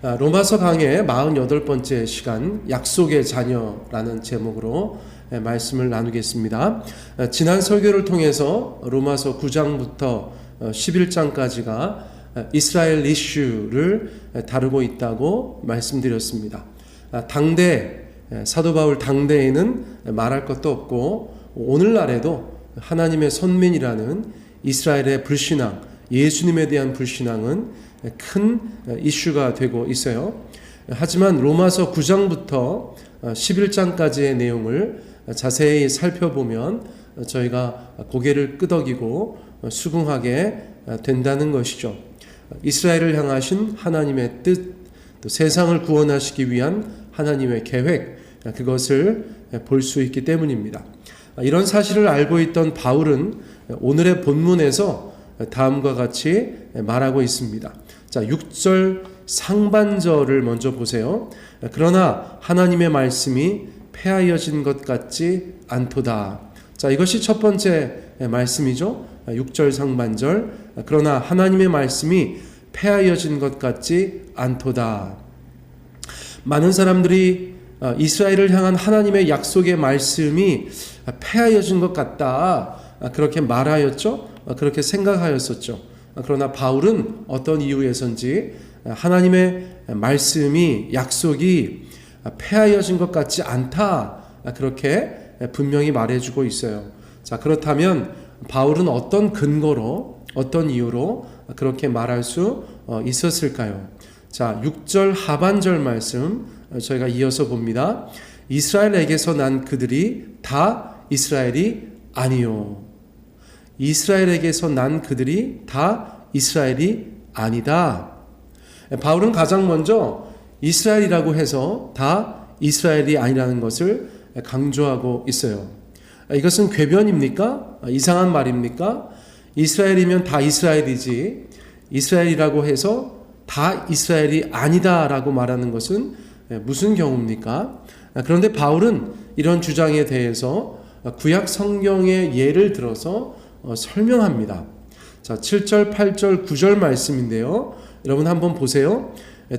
로마서 강의 48번째 시간 약속의 자녀라는 제목으로 말씀을 나누겠습니다. 지난 설교를 통해서 로마서 9장부터 11장까지가 이스라엘 이슈를 다루고 있다고 말씀드렸습니다. 당대 사도 바울 당대에는 말할 것도 없고 오늘날에도 하나님의 선민이라는 이스라엘의 불신앙, 예수님에 대한 불신앙은 큰 이슈가 되고 있어요. 하지만 로마서 9장부터 11장까지의 내용을 자세히 살펴보면 저희가 고개를 끄덕이고 수긍하게 된다는 것이죠. 이스라엘을 향하신 하나님의 뜻, 또 세상을 구원하시기 위한 하나님의 계획, 그것을 볼 수 있기 때문입니다. 이런 사실을 알고 있던 바울은 오늘의 본문에서 다음과 같이 말하고 있습니다. 자, 6절 상반절을 먼저 보세요. 그러나 하나님의 말씀이 폐하여진 것 같지 않도다. 자, 이것이 첫 번째 말씀이죠. 6절 상반절. 그러나 하나님의 말씀이 폐하여진 것 같지 않도다. 많은 사람들이 이스라엘을 향한 하나님의 약속의 말씀이 폐하여진 것 같다, 그렇게 말하였죠. 그렇게 생각하였었죠. 그러나 바울은 어떤 이유에선지 하나님의 말씀이, 약속이 폐하여진 것 같지 않다, 그렇게 분명히 말해주고 있어요. 자, 그렇다면 바울은 어떤 근거로, 어떤 이유로 그렇게 말할 수 있었을까요? 자, 6절 하반절 말씀 저희가 이어서 봅니다. 이스라엘에게서 난 그들이 다 이스라엘이 아니요. 이스라엘에게서 난 그들이 다 이스라엘이 아니다. 바울은 가장 먼저 이스라엘이라고 해서 다 이스라엘이 아니라는 것을 강조하고 있어요. 이것은 궤변입니까? 이상한 말입니까? 이스라엘이면 다 이스라엘이지 이스라엘이라고 해서 다 이스라엘이 아니다라고 말하는 것은 무슨 경우입니까? 그런데 바울은 이런 주장에 대해서 구약 성경의 예를 들어서 설명합니다. 자, 7절, 8절, 9절 말씀인데요. 여러분 한번 보세요.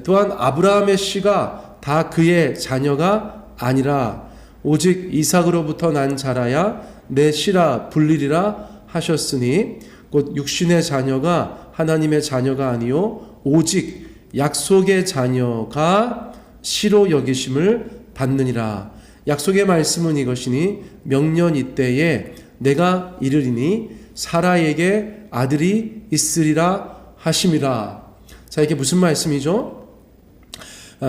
또한 아브라함의 씨가 다 그의 자녀가 아니라 오직 이삭으로부터 난 자라야 내 씨라 불리리라 하셨으니 곧 육신의 자녀가 하나님의 자녀가 아니요 오직 약속의 자녀가 씨로 여기심을 받느니라. 약속의 말씀은 이것이니 명년 이때에 내가 이르리니 사라에게 아들이 있으리라 하심이라. 자, 이게 무슨 말씀이죠?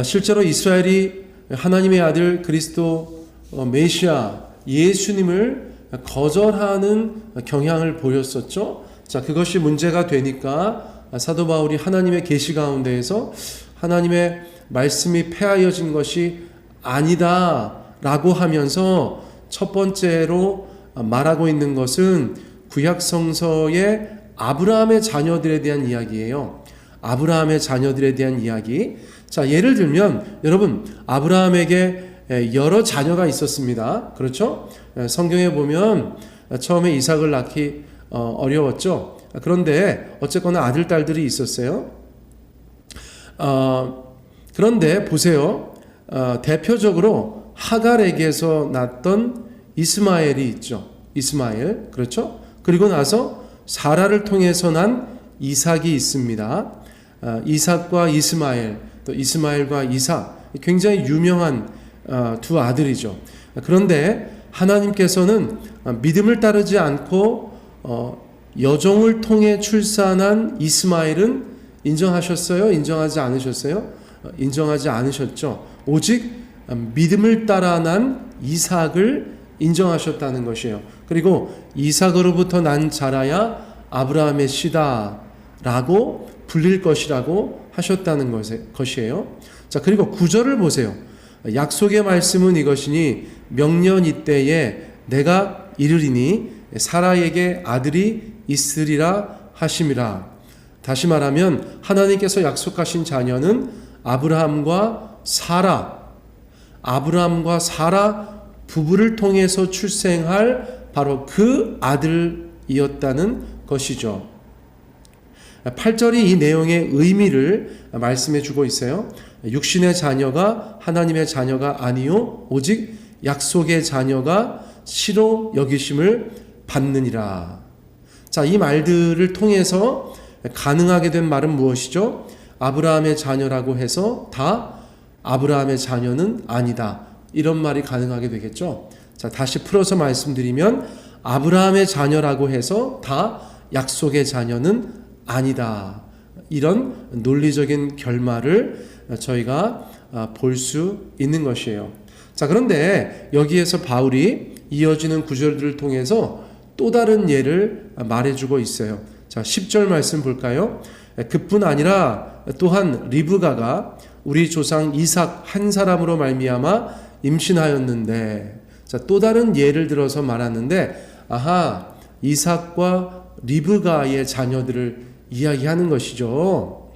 실제로 이스라엘이 하나님의 아들 그리스도 메시아 예수님을 거절하는 경향을 보였었죠. 자, 그것이 문제가 되니까 사도 바울이 하나님의 계시 가운데에서 하나님의 말씀이 폐하여진 것이 아니다 라고 하면서 첫 번째로 말하고 있는 것은 구약 성서의 아브라함의 자녀들에 대한 이야기예요. 아브라함의 자녀들에 대한 이야기. 자, 예를 들면 여러분, 아브라함에게 여러 자녀가 있었습니다. 그렇죠? 성경에 보면 처음에 이삭을 낳기 어려웠죠. 그런데 어쨌거나 아들, 딸들이 있었어요. 그런데 보세요. 대표적으로 하갈에게서 났던 이스마엘이 있죠. 이스마엘, 그렇죠? 그리고 나서 사라를 통해서 난 이삭이 있습니다. 이삭과 이스마엘, 또 이스마엘과 이삭, 굉장히 유명한 두 아들이죠. 그런데 하나님께서는 믿음을 따르지 않고 여종을 통해 출산한 이스마엘은 인정하셨어요? 인정하지 않으셨어요? 인정하지 않으셨죠. 오직 믿음을 따라 난 이삭을 인정하셨다는 것이에요. 그리고 이삭으로부터 난 자라야 아브라함의 씨다 라고 불릴 것이라고 하셨다는 것이에요. 자, 그리고 9절을 보세요. 약속의 말씀은 이것이니 명년 이때에 내가 이르리니 사라에게 아들이 있으리라 하심이라. 다시 말하면 하나님께서 약속하신 자녀는 아브라함과 사라 부부를 통해서 출생할 바로 그 아들이었다는 것이죠. 8절이 이 내용의 의미를 말씀해 주고 있어요. 육신의 자녀가 하나님의 자녀가 아니요 오직 약속의 자녀가 시로 여기심을 받느니라. 자, 이 말들을 통해서 가능하게 된 말은 무엇이죠? 아브라함의 자녀라고 해서 다 아브라함의 자녀는 아니다. 이런 말이 가능하게 되겠죠. 자, 다시 풀어서 말씀드리면 아브라함의 자녀라고 해서 다 약속의 자녀는 아니다. 이런 논리적인 결말을 저희가 볼 수 있는 것이에요. 자, 그런데 여기에서 바울이 이어지는 구절들을 통해서 또 다른 예를 말해주고 있어요. 자, 10절 말씀 볼까요? 그뿐 아니라 또한 리브가가 우리 조상 이삭 한 사람으로 말미암아 임신하였는데, 자, 또 다른 예를 들어서 말하는데, 아하, 이삭과 리브가의 자녀들을 이야기하는 것이죠.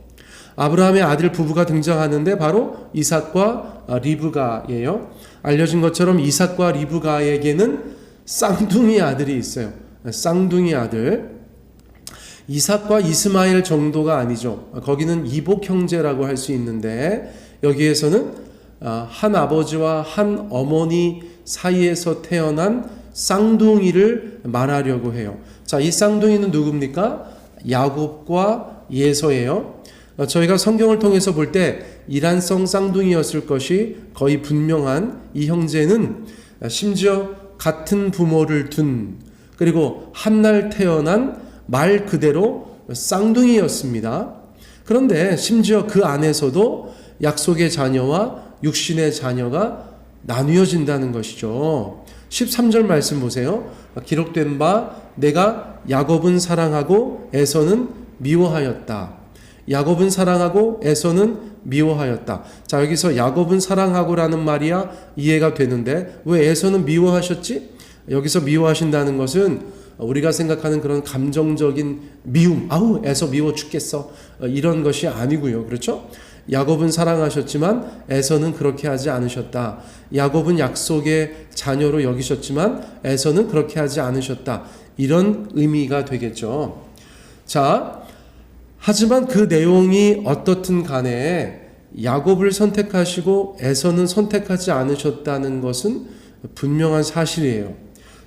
아브라함의 아들 부부가 등장하는데 바로 이삭과 리브가예요. 알려진 것처럼 이삭과 리브가에게는 쌍둥이 아들이 있어요. 쌍둥이 아들. 이삭과 이스마엘 정도가 아니죠. 거기는 이복 형제라고 할 수 있는데 여기에서는 한 아버지와 한 어머니 사이에서 태어난 쌍둥이를 말하려고 해요. 자, 이 쌍둥이는 누굽니까? 야곱과 예서예요. 저희가 성경을 통해서 볼 때 이란성 쌍둥이였을 것이 거의 분명한 이 형제는 심지어 같은 부모를 둔, 그리고 한날 태어난 말 그대로 쌍둥이였습니다. 그런데 심지어 그 안에서도 약속의 자녀와 육신의 자녀가 나뉘어진다는 것이죠. 13절 말씀 보세요. 기록된 바 내가 야곱은 사랑하고 에서는 미워하였다. 야곱은 사랑하고 에서는 미워하였다. 자, 여기서 야곱은 사랑하고라는 말이야 이해가 되는데 왜 에서는 미워하셨지? 여기서 미워하신다는 것은 우리가 생각하는 그런 감정적인 미움, 아우 에서 미워 죽겠어, 이런 것이 아니고요. 그렇죠? 야곱은 사랑하셨지만 에서는 그렇게 하지 않으셨다. 야곱은 약속의 자녀로 여기셨지만 에서는 그렇게 하지 않으셨다. 이런 의미가 되겠죠. 자, 하지만 그 내용이 어떻든 간에 야곱을 선택하시고 에서는 선택하지 않으셨다는 것은 분명한 사실이에요.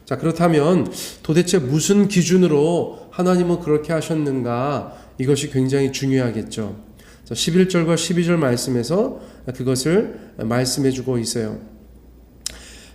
자, 그렇다면 도대체 무슨 기준으로 하나님은 그렇게 하셨는가? 이것이 굉장히 중요하겠죠. 자, 11절과 12절 말씀에서 그것을 말씀해 주고 있어요.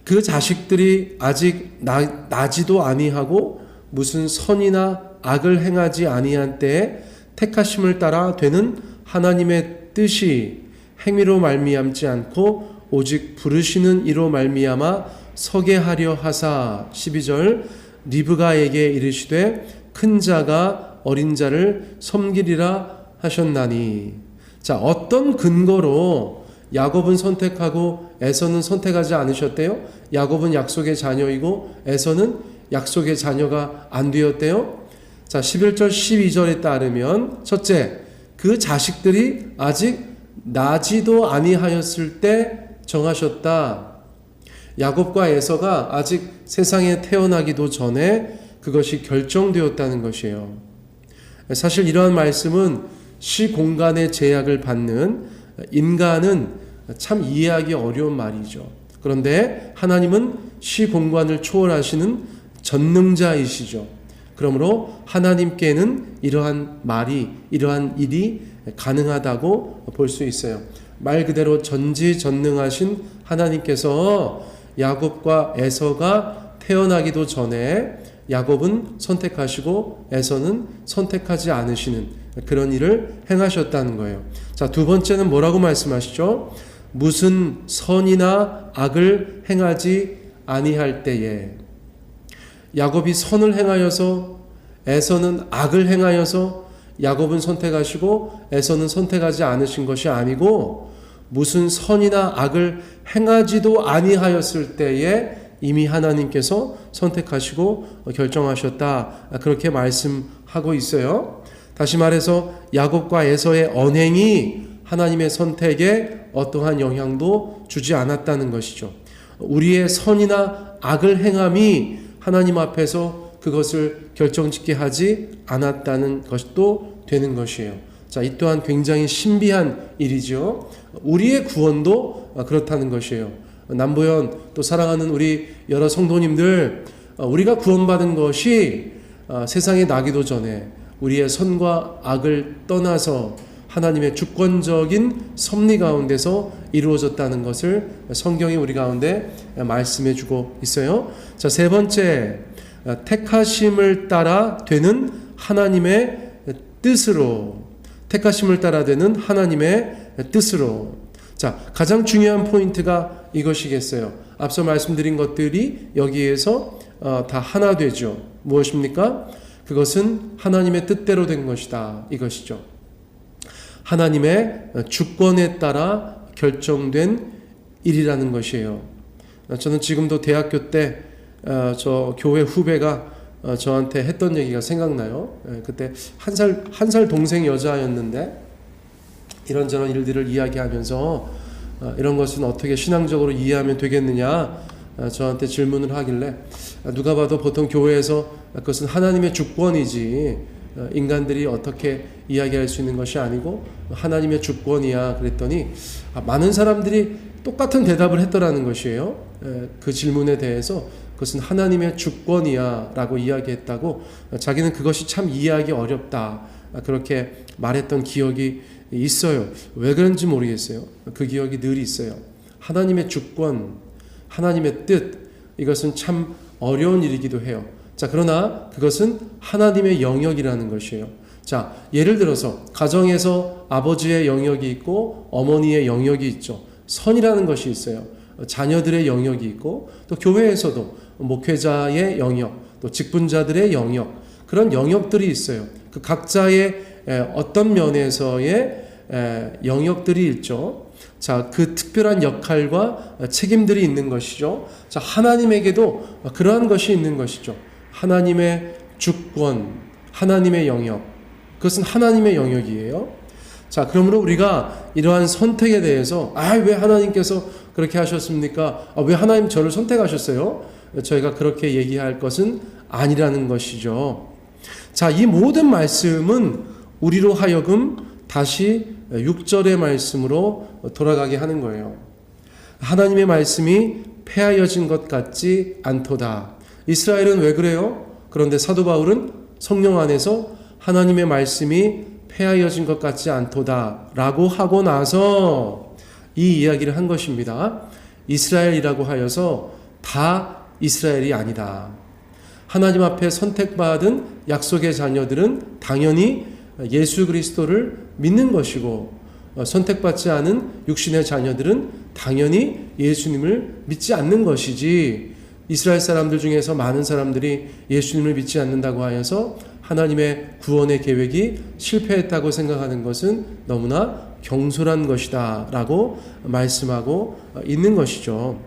그 자식들이 아직 나지도 아니하고 무슨 선이나 악을 행하지 아니한 때에 택하심을 따라 되는 하나님의 뜻이 행위로 말미암지 않고 오직 부르시는 이로 말미암아 서게 하려 하사. 12절 리브가에게 이르시되 큰 자가 어린 자를 섬기리라 하셨나니. 자, 어떤 근거로 야곱은 선택하고 에서는 선택하지 않으셨대요? 야곱은 약속의 자녀이고 에서는 약속의 자녀가 안 되었대요? 자, 11절 12절에 따르면 첫째, 그 자식들이 아직 나지도 아니하였을 때 정하셨다. 야곱과 에서가 아직 세상에 태어나기도 전에 그것이 결정되었다는 것이에요. 사실 이러한 말씀은 시공간의 제약을 받는 인간은 참 이해하기 어려운 말이죠. 그런데 하나님은 시공간을 초월하시는 전능자이시죠. 그러므로 하나님께는 이러한 말이, 이러한 일이 가능하다고 볼 수 있어요. 말 그대로 전지전능하신 하나님께서 야곱과 에서가 태어나기도 전에 야곱은 선택하시고 에서는 선택하지 않으시는 그런 일을 행하셨다는 거예요. 자, 두 번째는 뭐라고 말씀하시죠? 무슨 선이나 악을 행하지 아니할 때에. 야곱이 선을 행하여서 에서는 악을 행하여서 야곱은 선택하시고 에서는 선택하지 않으신 것이 아니고 무슨 선이나 악을 행하지도 아니하였을 때에 이미 하나님께서 선택하시고 결정하셨다. 그렇게 말씀하고 있어요. 다시 말해서 야곱과 에서의 언행이 하나님의 선택에 어떠한 영향도 주지 않았다는 것이죠. 우리의 선이나 악을 행함이 하나님 앞에서 그것을 결정짓게 하지 않았다는 것도 되는 것이에요. 자, 이 또한 굉장히 신비한 일이죠. 우리의 구원도 그렇다는 것이에요. 남보현 또 사랑하는 우리 여러 성도님들, 우리가 구원받은 것이 세상에 나기도 전에 우리의 선과 악을 떠나서 하나님의 주권적인 섭리 가운데서 이루어졌다는 것을 성경이 우리 가운데 말씀해 주고 있어요. 자, 세 번째, 택하심을 따라 되는 하나님의 뜻으로, 택하심을 따라 되는 하나님의 뜻으로. 자, 가장 중요한 포인트가 이것이겠어요. 앞서 말씀드린 것들이 여기에서 다 하나 되죠. 무엇입니까? 그것은 하나님의 뜻대로 된 것이다, 이것이죠. 하나님의 주권에 따라 결정된 일이라는 것이에요. 저는 지금도 대학교 때 저 교회 후배가 저한테 했던 얘기가 생각나요. 그때 한 살 동생 여자였는데 이런저런 일들을 이야기하면서 이런 것은 어떻게 신앙적으로 이해하면 되겠느냐 저한테 질문을 하길래, 누가 봐도 보통 교회에서 그것은 하나님의 주권이지 인간들이 어떻게 이야기할 수 있는 것이 아니고 하나님의 주권이야 그랬더니 많은 사람들이 똑같은 대답을 했더라는 것이에요. 그 질문에 대해서 그것은 하나님의 주권이야 라고 이야기했다고, 자기는 그것이 참 이해하기 어렵다 그렇게 말했던 기억이 있어요. 왜 그런지 모르겠어요. 그 기억이 늘 있어요. 하나님의 주권, 하나님의 뜻, 이것은 참 어려운 일이기도 해요. 자, 그러나 그것은 하나님의 영역이라는 것이에요. 자, 예를 들어서 가정에서 아버지의 영역이 있고 어머니의 영역이 있죠. 선이라는 것이 있어요. 자녀들의 영역이 있고, 또 교회에서도 목회자의 영역, 또 직분자들의 영역, 그런 영역들이 있어요. 그 각자의 어떤 면에서의 영역들이 있죠. 자, 그 특별한 역할과 책임들이 있는 것이죠. 자, 하나님에게도 그러한 것이 있는 것이죠. 하나님의 주권, 하나님의 영역, 그것은 하나님의 영역이에요. 자, 그러므로 우리가 이러한 선택에 대해서 왜 하나님께서 그렇게 하셨습니까? 왜 하나님 저를 선택하셨어요? 저희가 그렇게 얘기할 것은 아니라는 것이죠. 자, 이 모든 말씀은 우리로 하여금 다시 6절의 말씀으로 돌아가게 하는 거예요. 하나님의 말씀이 폐하여진 것 같지 않도다. 이스라엘은 왜 그래요? 그런데 사도 바울은 성령 안에서 하나님의 말씀이 폐하여진 것 같지 않도다 라고 하고 나서 이 이야기를 한 것입니다. 이스라엘이라고 하여서 다 이스라엘이 아니다. 하나님 앞에 선택받은 약속의 자녀들은 당연히 예수 그리스도를 믿는 것이고, 선택받지 않은 육신의 자녀들은 당연히 예수님을 믿지 않는 것이지, 이스라엘 사람들 중에서 많은 사람들이 예수님을 믿지 않는다고 하여서 하나님의 구원의 계획이 실패했다고 생각하는 것은 너무나 경솔한 것이다 라고 말씀하고 있는 것이죠.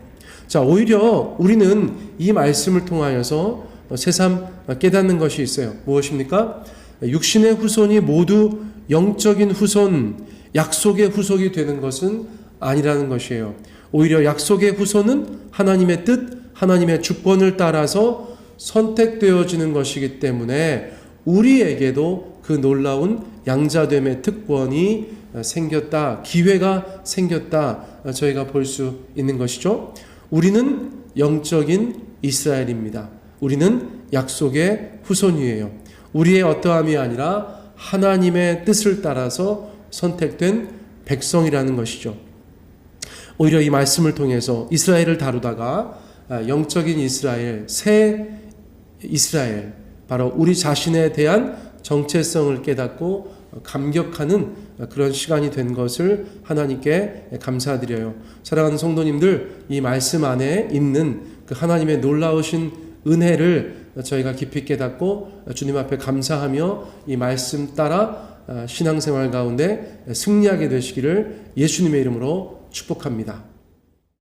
자, 오히려 우리는 이 말씀을 통하여서 새삼 깨닫는 것이 있어요. 무엇입니까? 육신의 후손이 모두 영적인 후손, 약속의 후손이 되는 것은 아니라는 것이에요. 오히려 약속의 후손은 하나님의 뜻, 하나님의 주권을 따라서 선택되어지는 것이기 때문에 우리에게도 그 놀라운 양자됨의 특권이 생겼다, 기회가 생겼다, 저희가 볼 수 있는 것이죠. 우리는 영적인 이스라엘입니다. 우리는 약속의 후손이에요. 우리의 어떠함이 아니라 하나님의 뜻을 따라서 선택된 백성이라는 것이죠. 오히려 이 말씀을 통해서 이스라엘을 다루다가 영적인 이스라엘, 새 이스라엘, 바로 우리 자신에 대한 정체성을 깨닫고 감격하는 그런 시간이 된 것을 하나님께 감사드려요. 사랑하는 성도님들, 이 말씀 안에 있는 그 하나님의 놀라우신 은혜를 저희가 깊이 깨닫고 주님 앞에 감사하며 이 말씀 따라 신앙생활 가운데 승리하게 되시기를 예수님의 이름으로 축복합니다.